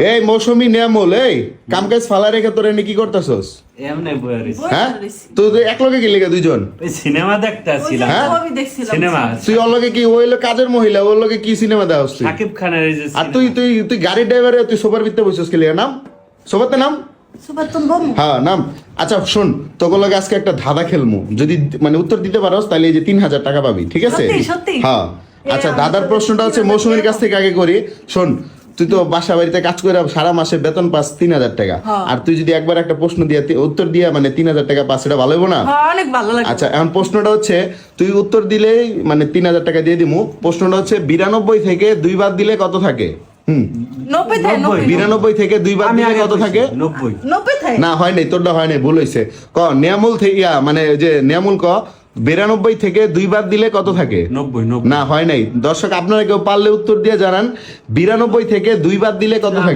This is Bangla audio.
এই মৌসুমী নিয়ামল এই কাম কাজ ফালা রেখে তোরে কি করতেছস? এমনি বইয়া রইছি। হ্যাঁ তুই এক লগে কি লেগে দুইজন? ওই সিনেমা দেখতাছিলাম। হ্যাঁ? সিনেমা তুই ওর লগে কি ওই কাজের মহিলা ওর লগে কি সিনেমা দেওয়া তুই? সাকিব খানের এই যে আর তুই তুই তুই গাড়ির ড্রাইভারে তুই সোফার ভিতরে বসছিস কি লেগে? নাম সোফাতে নাম। হ্যাঁ নাম। আচ্ছা শোন তোকে লগে আজকে একটা ধাঁধা খেলমু, যদি মানে উত্তর দিতে পারোস তাহলে এই যে 3000 টাকা পাবি, ঠিক আছে? হ্যাঁ আচ্ছা দাদার প্রশ্নটা হচ্ছে মৌসুমীর কাছ থেকে আগে করি। শোন তুই তো বাসা বাড়িতে কাজ করে সারা মাসে বেতন পাস 3000 টাকা, আর তুই যদি একবার একটা প্রশ্ন দিয়ে উত্তর দিয়া মানে 3000 টাকা পাস, এটা ভালো হইব না? অনেক ভালো লাগে। আচ্ছা এখন প্রশ্নটা হচ্ছে তুই উত্তর দিলেই মানে 3000 টাকা দিয়ে দিমু। প্রশ্নটা হচ্ছে 92 থেকে 2 বাদ দিলে কত থাকে? 92 থেকে 2 বাদ দিলে কত থাকে? 90 না হয় নাই, তোরটা হয় নাই, ভুল হয়েছে। ক নিয়ামুল থেকে মানে যে নিয়ামুল ক 92 থেকে 2 বাদ দিলে কত থাকে? 90 না হয় নাই। দর্শক আপনারা কেউ পারলে উত্তর দিয়ে জানান 92 থেকে 2 বাদ দিলে কত থাকে?